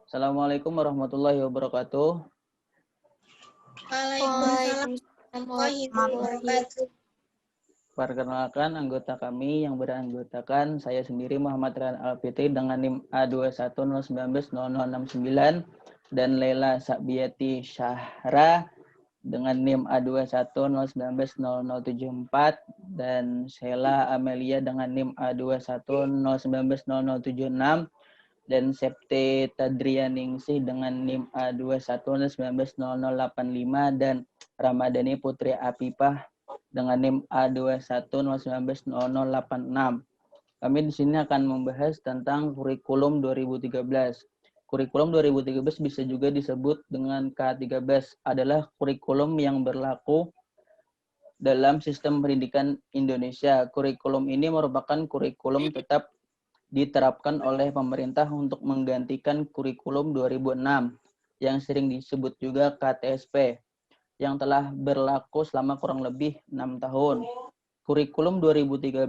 Assalamualaikum warahmatullahi wabarakatuh. Waalaikumsalam warahmatullahi wabarakatuh. Perkenalkan anggota kami yang beranggotakan saya sendiri Muhammad Rian Alfitri dengan NIM A210190069 dan Laila Sakbiati Syahra dengan NIM A210190074 dan Sheila Amelia dengan NIM A210190076 dan Septi Tadrianingsih dengan NIM A210190085 dan Ramadhani Putri Apipah dengan NIM A210190086. Kami di sini akan membahas tentang kurikulum 2013. Kurikulum 2013 bisa juga disebut dengan K13, adalah kurikulum yang berlaku dalam sistem pendidikan Indonesia. Kurikulum ini merupakan kurikulum tetap diterapkan oleh pemerintah untuk menggantikan kurikulum 2006 yang sering disebut juga KTSP yang telah berlaku selama kurang lebih 6 tahun. Kurikulum 2013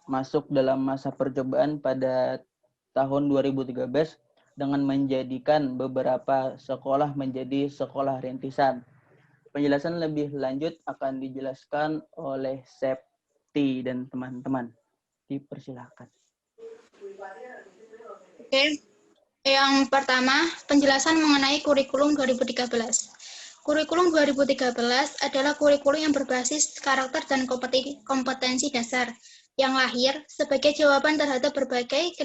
masuk dalam masa percobaan pada tahun 2013 dengan menjadikan beberapa sekolah menjadi sekolah rintisan. Penjelasan lebih lanjut akan dijelaskan oleh Septi dan teman-teman. Dipersilakan. Oke. Yang pertama, penjelasan mengenai kurikulum 2013. Kurikulum 2013 adalah kurikulum yang berbasis karakter dan kompetensi dasar yang lahir sebagai jawaban terhadap berbagai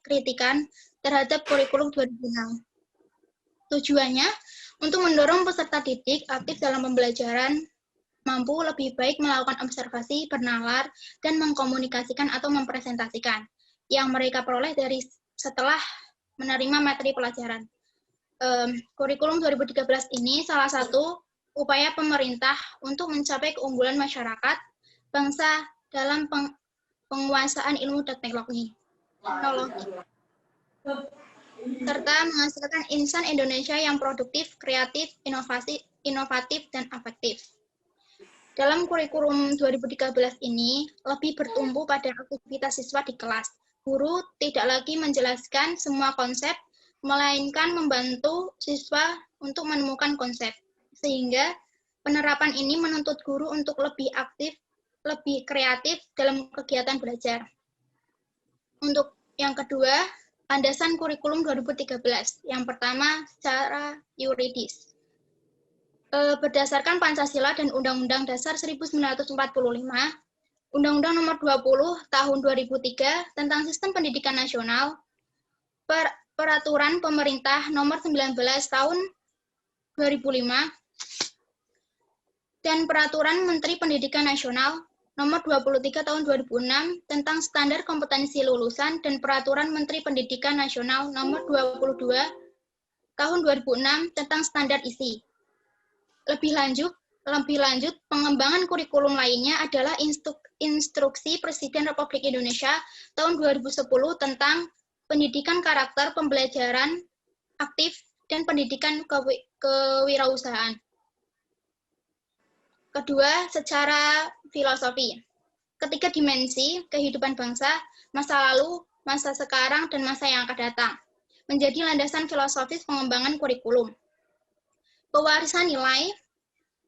kritikan terhadap kurikulum 2006. Tujuannya untuk mendorong peserta didik aktif dalam pembelajaran, mampu lebih baik melakukan observasi, bernalar, dan mengkomunikasikan atau mempresentasikan yang mereka peroleh dari setelah menerima materi pelajaran. Kurikulum 2013 ini salah satu upaya pemerintah untuk mencapai keunggulan masyarakat, bangsa dalam penguasaan ilmu dan teknologi, serta menghasilkan insan Indonesia yang produktif, kreatif, inovatif, dan afektif. Dalam kurikulum 2013 ini lebih bertumpu pada aktivitas siswa di kelas. Guru tidak lagi menjelaskan semua konsep, melainkan membantu siswa untuk menemukan konsep. Sehingga penerapan ini menuntut guru untuk lebih aktif, lebih kreatif dalam kegiatan belajar. Untuk yang kedua, landasan kurikulum 2013. Yang pertama, secara yuridis. Berdasarkan Pancasila dan Undang-Undang Dasar 1945, Undang-Undang Nomor 20 Tahun 2003 tentang Sistem Pendidikan Nasional, Peraturan Pemerintah Nomor 19 Tahun 2005, dan Peraturan Menteri Pendidikan Nasional Nomor 23 Tahun 2006 tentang Standar Kompetensi Lulusan dan Peraturan Menteri Pendidikan Nasional Nomor 22 Tahun 2006 tentang Standar Isi. Lebih lanjut, pengembangan kurikulum lainnya adalah Instruksi Presiden Republik Indonesia tahun 2010 tentang pendidikan karakter pembelajaran aktif dan pendidikan kewirausahaan. Kedua, secara filosofi. Ketiga dimensi kehidupan bangsa, masa lalu, masa sekarang, dan masa yang akan datang, menjadi landasan filosofis pengembangan kurikulum. Pewarisan nilai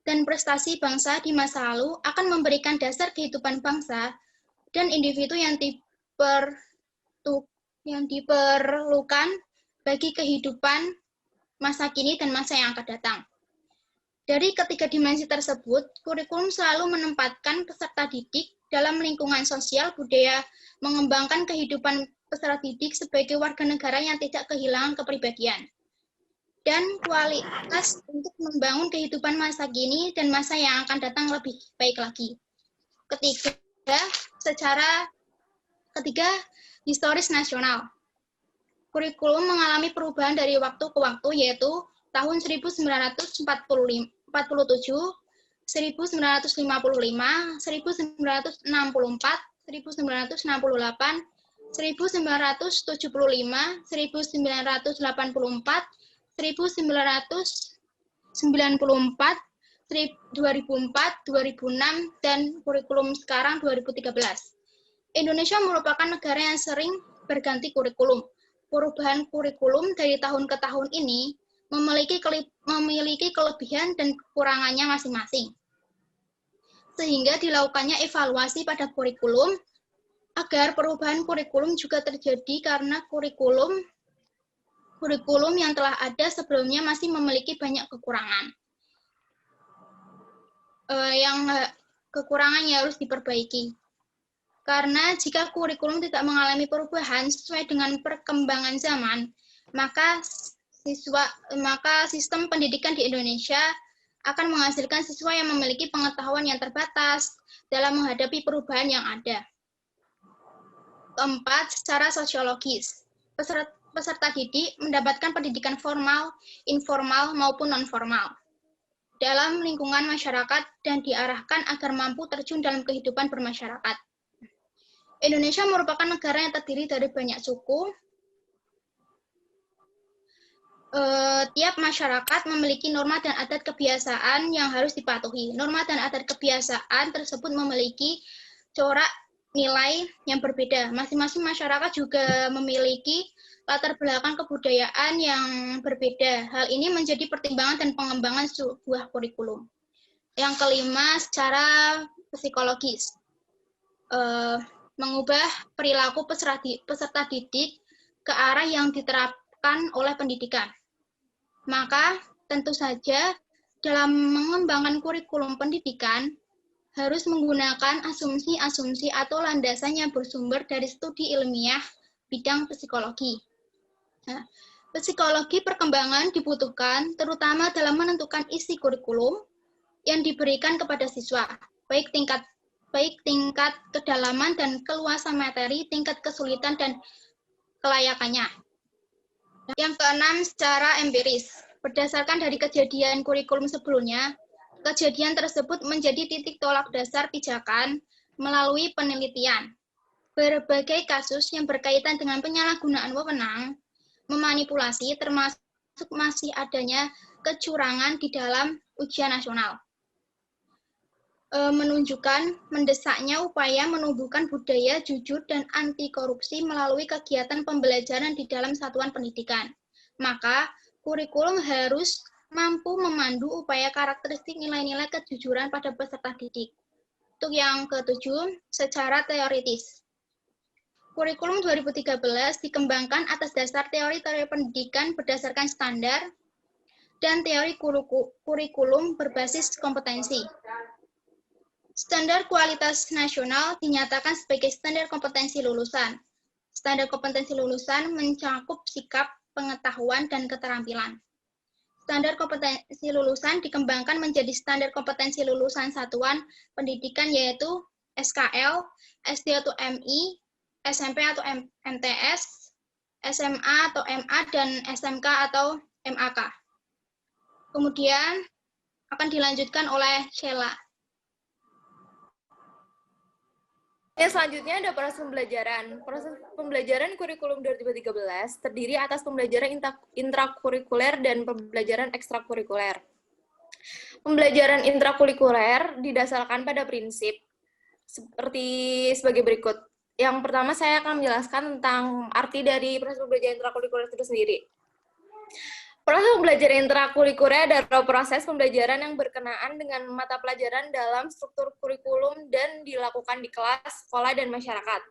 dan prestasi bangsa di masa lalu akan memberikan dasar kehidupan bangsa dan individu yang diperlukan bagi kehidupan masa kini dan masa yang akan datang. Dari ketiga dimensi tersebut, kurikulum selalu menempatkan peserta didik dalam lingkungan sosial budaya, mengembangkan kehidupan peserta didik sebagai warga negara yang tidak kehilangan kepribadian dan kualitas untuk membangun kehidupan masa kini dan masa yang akan datang lebih baik lagi. Ketiga, historis nasional. Kurikulum mengalami perubahan dari waktu ke waktu, yaitu tahun 1947, 1955, 1964, 1968, 1975, 1975, 1984, 1994, 2004, 2006, dan kurikulum sekarang 2013. Indonesia merupakan negara yang sering berganti kurikulum. perubahan kurikulum dari tahun ke tahun ini memiliki kelebihan dan kekurangannya masing-masing. Sehingga dilakukannya evaluasi pada kurikulum agar perubahan kurikulum juga terjadi karena kurikulum yang telah ada sebelumnya masih memiliki banyak kekurangan. Kekurangan yang harus diperbaiki. Karena jika kurikulum tidak mengalami perubahan sesuai dengan perkembangan zaman, maka sistem pendidikan di Indonesia akan menghasilkan siswa yang memiliki pengetahuan yang terbatas dalam menghadapi perubahan yang ada. Keempat, secara sosiologis. Peserta didik mendapatkan pendidikan formal, informal, maupun non-formal dalam lingkungan masyarakat dan diarahkan agar mampu terjun dalam kehidupan bermasyarakat. Indonesia merupakan negara yang terdiri dari banyak suku. Tiap masyarakat memiliki norma dan adat kebiasaan yang harus dipatuhi. Norma dan adat kebiasaan tersebut memiliki corak nilai yang berbeda. Masing-masing masyarakat juga memiliki latar belakang kebudayaan yang berbeda. Hal ini menjadi pertimbangan dan pengembangan sebuah kurikulum. Yang kelima, secara psikologis. Mengubah perilaku peserta didik ke arah yang diterapkan oleh pendidikan. Maka tentu saja dalam mengembangkan kurikulum pendidikan harus menggunakan asumsi-asumsi atau landasan yang bersumber dari studi ilmiah bidang psikologi. Nah, psikologi perkembangan dibutuhkan terutama dalam menentukan isi kurikulum yang diberikan kepada siswa, baik tingkat kedalaman dan keluasan materi, tingkat kesulitan dan kelayakannya. Yang keenam, secara empiris. Berdasarkan dari kejadian kurikulum sebelumnya, kejadian tersebut menjadi titik tolak dasar pijakan melalui penelitian. Berbagai kasus yang berkaitan dengan penyalahgunaan wewenang, memanipulasi, termasuk masih adanya kecurangan di dalam ujian nasional. Menunjukkan mendesaknya upaya menumbuhkan budaya jujur dan anti korupsi melalui kegiatan pembelajaran di dalam satuan pendidikan. Maka, kurikulum harus mampu memandu upaya karakteristik nilai-nilai kejujuran pada peserta didik. Untuk yang ketujuh, secara teoritis. Kurikulum 2013 dikembangkan atas dasar teori-teori pendidikan berdasarkan standar dan teori kurikulum berbasis kompetensi. Standar kualitas nasional dinyatakan sebagai standar kompetensi lulusan. Standar kompetensi lulusan mencakup sikap, pengetahuan, dan keterampilan. Standar kompetensi lulusan dikembangkan menjadi standar kompetensi lulusan satuan pendidikan yaitu SKL, SD atau MI, SMP atau MTS, SMA atau MA, dan SMK atau MAK. Kemudian akan dilanjutkan oleh Sheila. Selanjutnya ada proses pembelajaran. Proses pembelajaran kurikulum 2013 terdiri atas pembelajaran intrakurikuler dan pembelajaran ekstrakurikuler. Pembelajaran intrakurikuler didasarkan pada prinsip sebagai berikut. Yang pertama saya akan menjelaskan tentang arti dari proses pembelajaran intrakurikuler itu sendiri. Proses pembelajaran intrakurikuler adalah proses pembelajaran yang berkenaan dengan mata pelajaran dalam struktur kurikulum dan dilakukan di kelas, sekolah, dan masyarakat.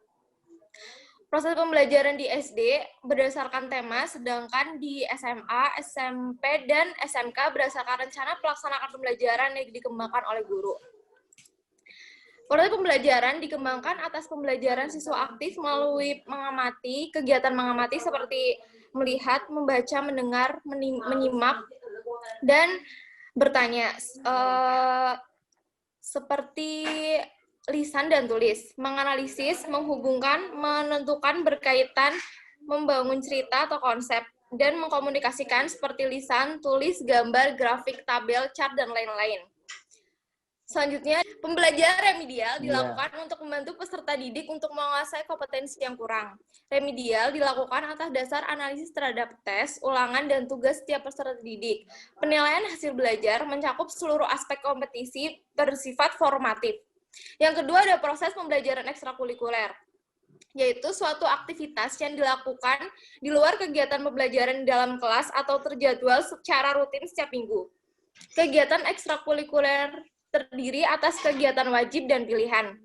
Proses pembelajaran di SD berdasarkan tema, sedangkan di SMA, SMP, dan SMK berdasarkan rencana pelaksanaan pembelajaran yang dikembangkan oleh guru. Proses pembelajaran dikembangkan atas pembelajaran siswa aktif melalui mengamati, kegiatan mengamati seperti melihat, membaca, mendengar, menyimak, dan bertanya, seperti lisan dan tulis, menganalisis, menghubungkan, menentukan, berkaitan, membangun cerita atau konsep, dan mengkomunikasikan seperti lisan, tulis, gambar, grafik, tabel, chart, dan lain-lain. Selanjutnya, pembelajaran remedial dilakukan untuk membantu peserta didik untuk menguasai kompetensi yang kurang. Remedial dilakukan atas dasar analisis terhadap tes, ulangan, dan tugas setiap peserta didik. Penilaian hasil belajar mencakup seluruh aspek kompetisi bersifat formatif. Yang kedua ada proses pembelajaran ekstrakurikuler. yaitu suatu aktivitas yang dilakukan di luar kegiatan pembelajaran di dalam kelas atau terjadwal secara rutin setiap minggu. Kegiatan ekstrakurikuler terdiri atas kegiatan wajib dan pilihan.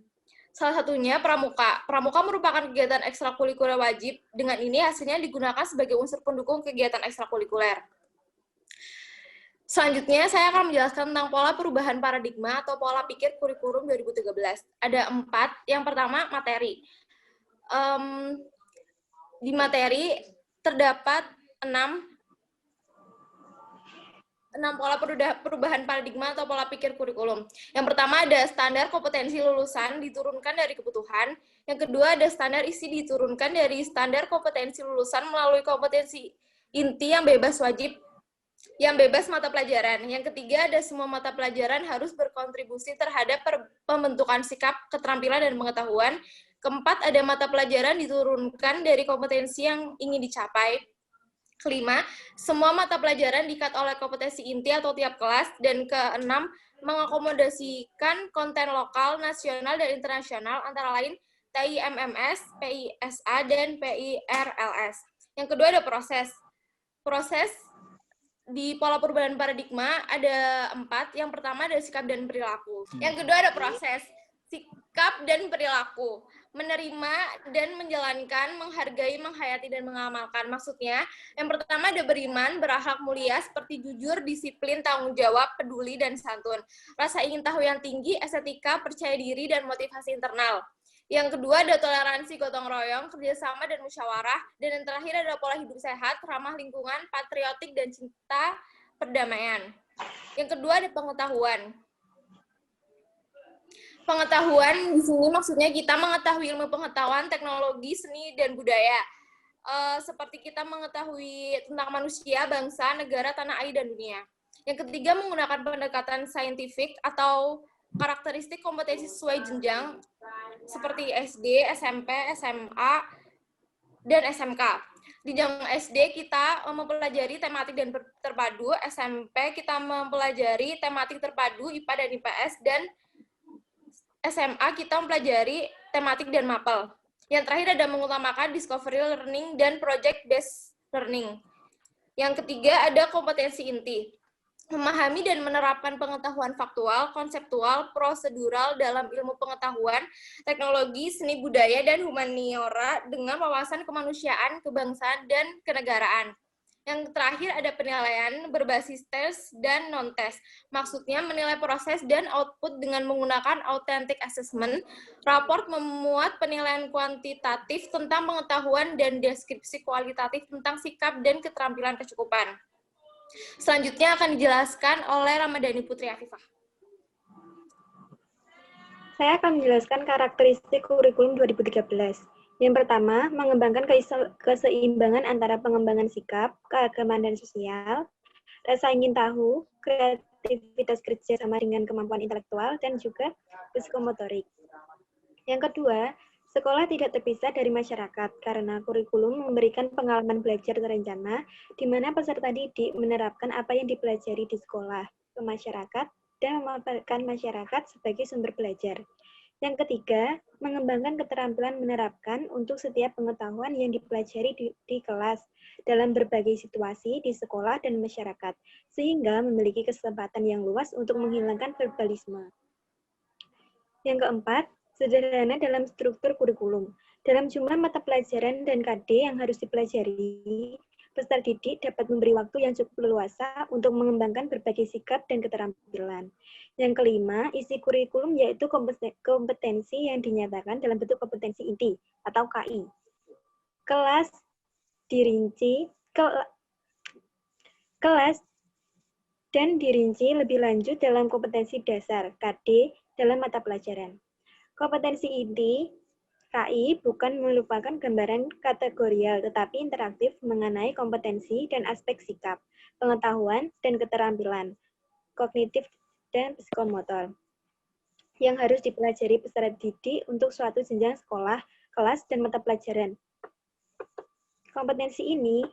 Salah satunya pramuka. Pramuka merupakan kegiatan ekstrakurikuler wajib. Dengan ini hasilnya digunakan sebagai unsur pendukung kegiatan ekstrakurikuler. Selanjutnya, saya akan menjelaskan tentang pola perubahan paradigma atau pola pikir kurikulum 2013. Ada 4. Yang pertama, materi. Di materi terdapat 6 pola perubahan paradigma atau pola pikir kurikulum. Yang pertama ada standar kompetensi lulusan diturunkan dari kebutuhan. Yang kedua ada standar isi diturunkan dari standar kompetensi lulusan melalui kompetensi inti yang bebas mata pelajaran. Yang ketiga ada semua mata pelajaran harus berkontribusi terhadap pembentukan sikap, keterampilan, dan pengetahuan. Keempat ada mata pelajaran diturunkan dari kompetensi yang ingin dicapai. Kelima, semua mata pelajaran diikat oleh kompetensi inti atau tiap kelas. Dan keenam, mengakomodasikan konten lokal, nasional, dan internasional, antara lain TIMMS, PISA, dan PIRLS. Yang kedua ada proses. Proses di pola perubahan paradigma ada 4. Yang pertama ada sikap dan perilaku. Yang kedua ada proses. Sikap dan perilaku. Menerima dan menjalankan, menghargai, menghayati, dan mengamalkan. Maksudnya, yang pertama ada beriman, berakhlak mulia, seperti jujur, disiplin, tanggung jawab, peduli, dan santun. Rasa ingin tahu yang tinggi, estetika, percaya diri, dan motivasi internal. Yang kedua ada toleransi, gotong royong, kerjasama, dan musyawarah. Dan yang terakhir ada pola hidup sehat, ramah lingkungan, patriotik, dan cinta perdamaian. Yang kedua ada pengetahuan. Pengetahuan di sini maksudnya kita mengetahui ilmu pengetahuan, teknologi, seni, dan budaya. Seperti kita mengetahui tentang manusia, bangsa, negara, tanah air, dan dunia. Yang ketiga menggunakan pendekatan saintifik atau karakteristik kompetensi sesuai jenjang, seperti SD, SMP, SMA, dan SMK. Di jenjang SD kita mempelajari tematik dan terpadu, SMP kita mempelajari tematik terpadu, IPA dan IPS, dan SMA kita mempelajari tematik dan mapel. Yang terakhir ada mengutamakan discovery learning dan project based learning. Yang ketiga ada kompetensi inti. Memahami dan menerapkan pengetahuan faktual, konseptual, prosedural dalam ilmu pengetahuan, teknologi, seni budaya, dan humaniora dengan wawasan kemanusiaan, kebangsaan, dan kenegaraan. Yang terakhir ada penilaian berbasis tes dan non-tes. Maksudnya menilai proses dan output dengan menggunakan authentic assessment. Raport memuat penilaian kuantitatif tentang pengetahuan dan deskripsi kualitatif tentang sikap dan keterampilan kecukupan. Selanjutnya akan dijelaskan oleh Ramadhani Putri Afifah. Saya akan menjelaskan karakteristik kurikulum 2013. Yang pertama, mengembangkan keseimbangan antara pengembangan sikap, keagamaan, dan sosial, rasa ingin tahu, kreativitas kerja sama dengan kemampuan intelektual, dan juga psikomotorik. Yang kedua, sekolah tidak terpisah dari masyarakat karena kurikulum memberikan pengalaman belajar terencana di mana peserta didik menerapkan apa yang dipelajari di sekolah ke masyarakat dan memanfaatkan masyarakat sebagai sumber belajar. Yang ketiga, mengembangkan keterampilan menerapkan untuk setiap pengetahuan yang dipelajari di kelas dalam berbagai situasi di sekolah dan masyarakat, sehingga memiliki kesempatan yang luas untuk menghilangkan verbalisme. Yang keempat, sederhana dalam struktur kurikulum. Dalam jumlah mata pelajaran dan KD yang harus dipelajari, peserta didik dapat memberi waktu yang cukup leluasa untuk mengembangkan berbagai sikap dan keterampilan. Yang kelima, isi kurikulum yaitu kompetensi yang dinyatakan dalam bentuk kompetensi inti atau KI. Kelas dan dirinci lebih lanjut dalam kompetensi dasar KD dalam mata pelajaran. Kompetensi inti KI bukan merupakan gambaran kategorial, tetapi interaktif mengenai kompetensi dan aspek sikap, pengetahuan, dan keterampilan, kognitif, dan psikomotor, yang harus dipelajari peserta didik untuk suatu jenjang sekolah, kelas, dan mata pelajaran. Kompetensi inti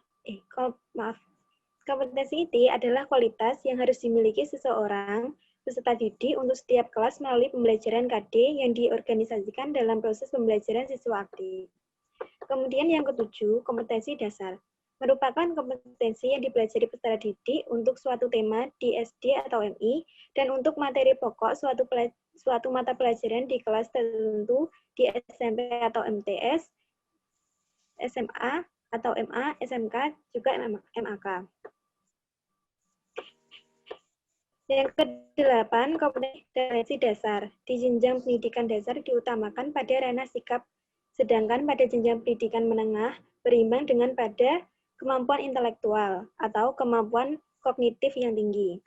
adalah kualitas yang harus dimiliki seseorang peserta didik untuk setiap kelas melalui pembelajaran KD yang diorganisasikan dalam proses pembelajaran siswa aktif. Kemudian yang ketujuh, kompetensi dasar. Merupakan kompetensi yang dipelajari peserta didik untuk suatu tema di SD atau MI dan untuk materi pokok suatu mata pelajaran di kelas tertentu di SMP atau MTS, SMA atau MA, SMK, juga MAK. Yang kedelapan, kompetensi dasar. Di jenjang pendidikan dasar diutamakan pada ranah sikap, sedangkan pada jenjang pendidikan menengah berimbang dengan pada kemampuan intelektual atau kemampuan kognitif yang tinggi.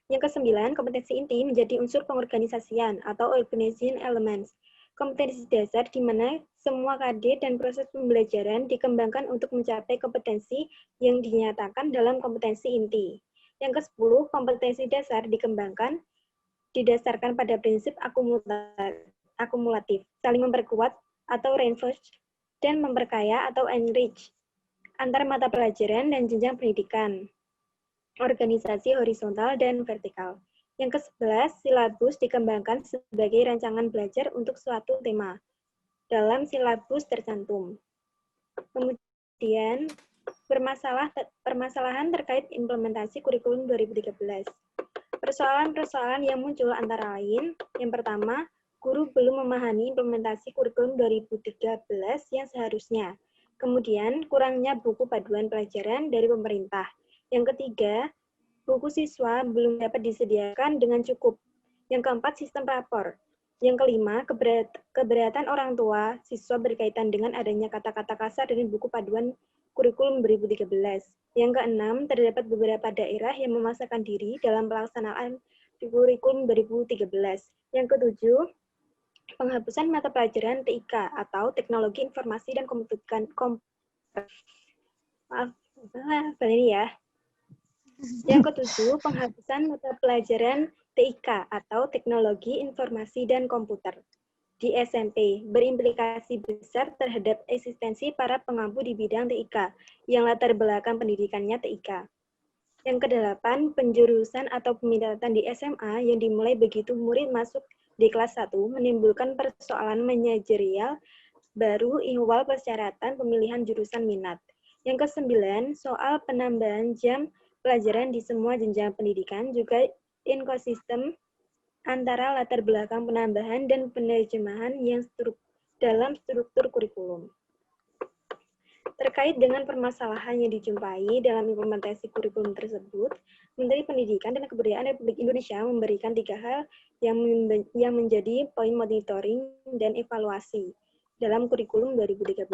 Yang kesembilan, kompetensi inti menjadi unsur pengorganisasian atau organizing elements. Kompetensi dasar di mana semua KD dan proses pembelajaran dikembangkan untuk mencapai kompetensi yang dinyatakan dalam kompetensi inti. Yang ke-10, kompetensi dasar dikembangkan didasarkan pada prinsip akumulatif, saling memperkuat atau reinforce, dan memperkaya atau enrich antar mata pelajaran dan jenjang pendidikan, organisasi horizontal dan vertikal. Yang ke-11, silabus dikembangkan sebagai rancangan belajar untuk suatu tema. Dalam silabus tercantum. Kemudian, permasalahan terkait implementasi kurikulum 2013. Persoalan-persoalan yang muncul antara lain, yang pertama, guru belum memahami implementasi kurikulum 2013 yang seharusnya. Kemudian, kurangnya buku panduan pelajaran dari pemerintah. Yang ketiga, buku siswa belum dapat disediakan dengan cukup. Yang keempat, sistem rapor. Yang kelima, keberatan orang tua siswa berkaitan dengan adanya kata-kata kasar dari buku panduan kurikulum 2013. Yang keenam, terdapat beberapa daerah yang memaksakan diri dalam pelaksanaan kurikulum 2013. Yang ketujuh, penghapusan mata pelajaran TIK atau Teknologi Informasi dan Yang ketujuh, penghapusan mata pelajaran TIK atau Teknologi Informasi dan Komputer di SMP berimplikasi besar terhadap eksistensi para pengampu di bidang TIK yang latar belakang pendidikannya TIK. Yang kedelapan, penjurusan atau peminatan di SMA yang dimulai begitu murid masuk di kelas 1 menimbulkan persoalan manajerial baru ihwal persyaratan pemilihan jurusan minat. Yang kesembilan, soal penambahan jam pelajaran di semua jenjang pendidikan juga inkonsisten antara latar belakang penambahan dan penerjemahan yang dalam struktur kurikulum. Terkait dengan permasalahan yang dijumpai dalam implementasi kurikulum tersebut, Menteri Pendidikan dan Kebudayaan Republik Indonesia memberikan 3 hal yang menjadi poin monitoring dan evaluasi dalam kurikulum 2013,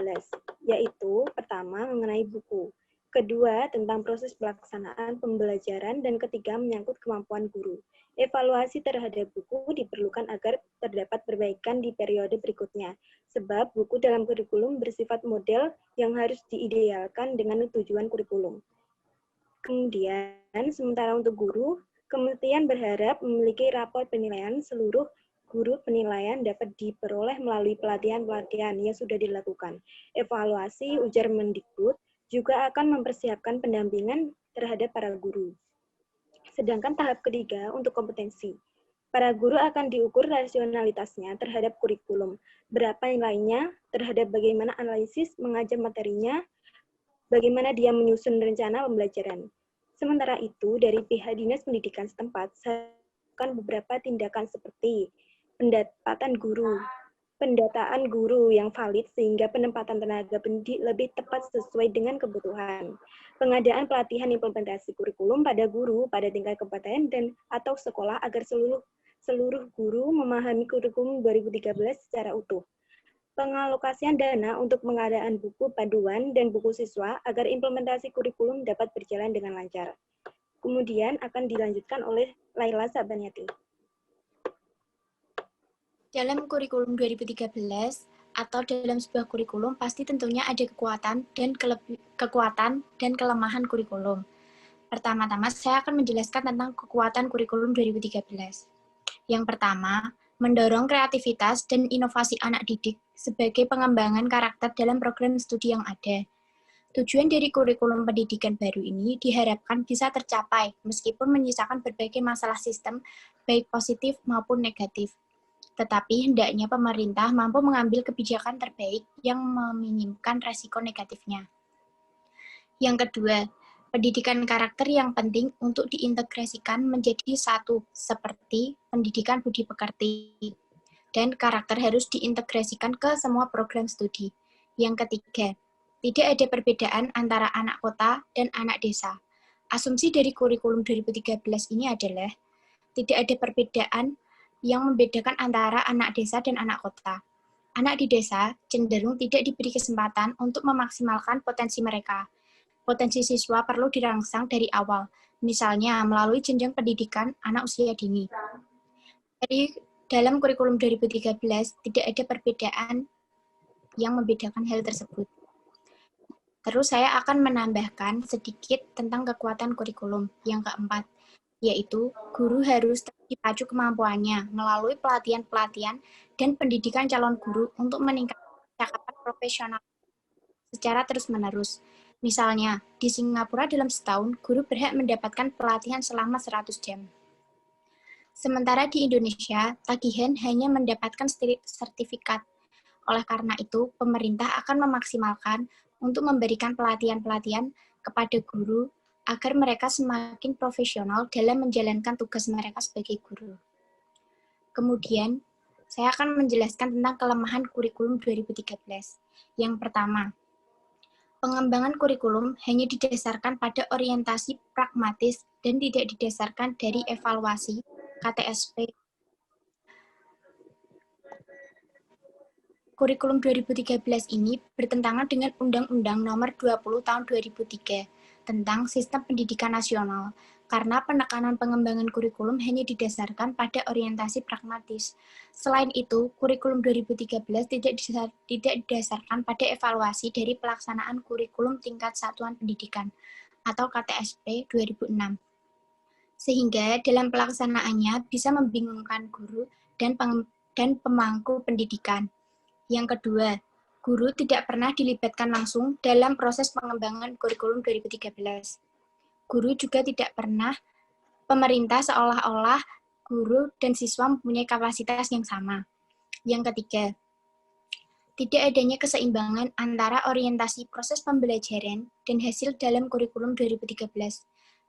yaitu pertama mengenai buku, kedua tentang proses pelaksanaan pembelajaran, dan ketiga menyangkut kemampuan guru. Evaluasi terhadap buku diperlukan agar terdapat perbaikan di periode berikutnya, sebab buku dalam kurikulum bersifat model yang harus diidealkan dengan tujuan kurikulum. Kemudian, sementara untuk guru, Kementerian berharap memiliki rapor penilaian seluruh guru penilaian dapat diperoleh melalui pelatihan-pelatihan yang sudah dilakukan. Evaluasi, ujar Mendikbud, juga akan mempersiapkan pendampingan terhadap para guru. Sedangkan tahap ketiga untuk kompetensi. Para guru akan diukur rasionalitasnya terhadap kurikulum, berapa nilainya, terhadap bagaimana analisis mengajar materinya, bagaimana dia menyusun rencana pembelajaran. Sementara itu, dari pihak Dinas Pendidikan setempat, akan beberapa tindakan seperti pendataan guru yang valid sehingga penempatan tenaga pendidik lebih tepat sesuai dengan kebutuhan. Pengadaan pelatihan implementasi kurikulum pada guru pada tingkat kabupaten dan atau sekolah agar seluruh guru memahami kurikulum 2013 secara utuh. Pengalokasian dana untuk pengadaan buku panduan dan buku siswa agar implementasi kurikulum dapat berjalan dengan lancar. Kemudian akan dilanjutkan oleh Laila Sabaniati. Dalam kurikulum 2013 atau dalam sebuah kurikulum pasti tentunya ada kekuatan dan kelemahan kurikulum. Pertama-tama saya akan menjelaskan tentang kekuatan kurikulum 2013. Yang pertama, mendorong kreativitas dan inovasi anak didik sebagai pengembangan karakter dalam program studi yang ada. Tujuan dari kurikulum pendidikan baru ini diharapkan bisa tercapai meskipun menyisakan berbagai masalah sistem, baik positif maupun negatif. Tetapi hendaknya pemerintah mampu mengambil kebijakan terbaik yang meminimkan resiko negatifnya. Yang kedua, pendidikan karakter yang penting untuk diintegrasikan menjadi satu, seperti pendidikan budi pekerti. Dan karakter harus diintegrasikan ke semua program studi. Yang ketiga, tidak ada perbedaan antara anak kota dan anak desa. Asumsi dari kurikulum 2013 ini adalah tidak ada perbedaan yang membedakan antara anak desa dan anak kota. Anak di desa cenderung tidak diberi kesempatan untuk memaksimalkan potensi mereka. Potensi siswa perlu dirangsang dari awal, misalnya melalui jenjang pendidikan anak usia dini. Dari dalam kurikulum 2013 tidak ada perbedaan yang membedakan hal tersebut. Terus saya akan menambahkan sedikit tentang kekuatan kurikulum yang keempat, yaitu guru harus dipacu kemampuannya melalui pelatihan-pelatihan dan pendidikan calon guru untuk meningkatkan kecakapan profesional secara terus-menerus. Misalnya, di Singapura dalam setahun, guru berhak mendapatkan pelatihan selama 100 jam. Sementara di Indonesia, tagihan hanya mendapatkan sertifikat. Oleh karena itu, pemerintah akan memaksimalkan untuk memberikan pelatihan-pelatihan kepada guru agar mereka semakin profesional dalam menjalankan tugas mereka sebagai guru. Kemudian, saya akan menjelaskan tentang kelemahan kurikulum 2013. Yang pertama, pengembangan kurikulum hanya didasarkan pada orientasi pragmatis dan tidak didasarkan dari evaluasi KTSP. Kurikulum 2013 ini bertentangan dengan Undang-Undang Nomor 20 Tahun 2003 tentang Sistem Pendidikan Nasional, karena penekanan pengembangan kurikulum hanya didasarkan pada orientasi pragmatis. Selain itu, kurikulum 2013 tidak didasarkan pada evaluasi dari pelaksanaan kurikulum tingkat satuan pendidikan atau KTSP 2006. Sehingga dalam pelaksanaannya bisa membingungkan guru dan pemangku pendidikan. Yang kedua, guru tidak pernah dilibatkan langsung dalam proses pengembangan kurikulum 2013. Guru juga tidak pernah, pemerintah seolah-olah guru dan siswa mempunyai kapasitas yang sama. Yang ketiga, tidak adanya keseimbangan antara orientasi proses pembelajaran dan hasil dalam kurikulum 2013.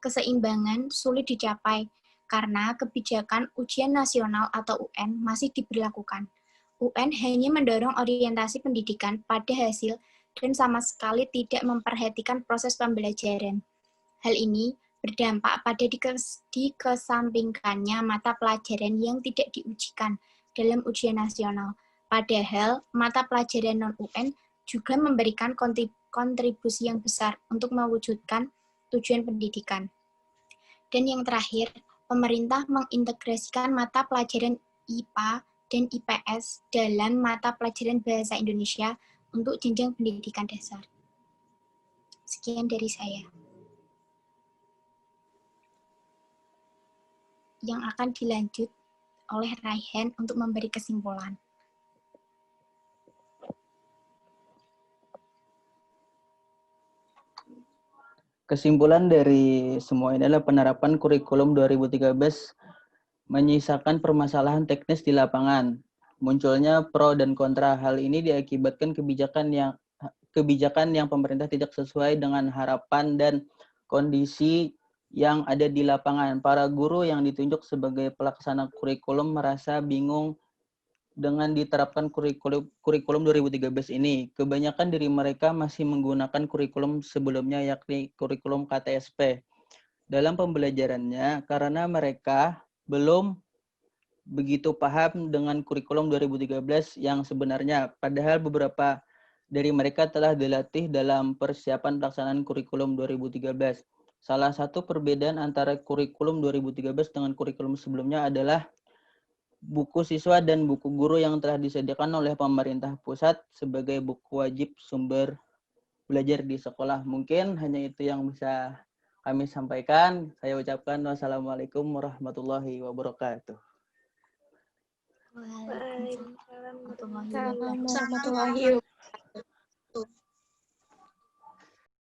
Keseimbangan sulit dicapai karena kebijakan ujian nasional atau UN masih diberlakukan. UN hanya mendorong orientasi pendidikan pada hasil dan sama sekali tidak memperhatikan proses pembelajaran. Hal ini berdampak pada dikesampingkannya mata pelajaran yang tidak diujikan dalam ujian nasional. Padahal mata pelajaran non-UN juga memberikan kontribusi yang besar untuk mewujudkan tujuan pendidikan. Dan yang terakhir, pemerintah mengintegrasikan mata pelajaran IPA dan IPS dalam mata pelajaran Bahasa Indonesia untuk jenjang pendidikan dasar. Sekian dari saya. Yang akan dilanjut oleh Raihan untuk memberi kesimpulan. Kesimpulan dari semua ini adalah penerapan kurikulum 2013 menyisakan permasalahan teknis di lapangan. Munculnya pro dan kontra. Hal ini diakibatkan kebijakan yang pemerintah tidak sesuai dengan harapan dan kondisi yang ada di lapangan. Para guru yang ditunjuk sebagai pelaksana kurikulum merasa bingung dengan diterapkan kurikulum 2013 ini. Kebanyakan dari mereka masih menggunakan kurikulum sebelumnya, yakni kurikulum KTSP. Dalam pembelajarannya, karena mereka belum begitu paham dengan kurikulum 2013 yang sebenarnya, padahal beberapa dari mereka telah dilatih dalam persiapan pelaksanaan kurikulum 2013. Salah satu perbedaan antara kurikulum 2013 dengan kurikulum sebelumnya adalah buku siswa dan buku guru yang telah disediakan oleh pemerintah pusat sebagai buku wajib sumber belajar di sekolah. Mungkin hanya itu yang bisa kami sampaikan. Saya ucapkan wassalamualaikum warahmatullahi wabarakatuh. Waalaikumsalam warahmatullahi Assalamualaikum wabarakatuh. warahmatullahi wabarakatuh.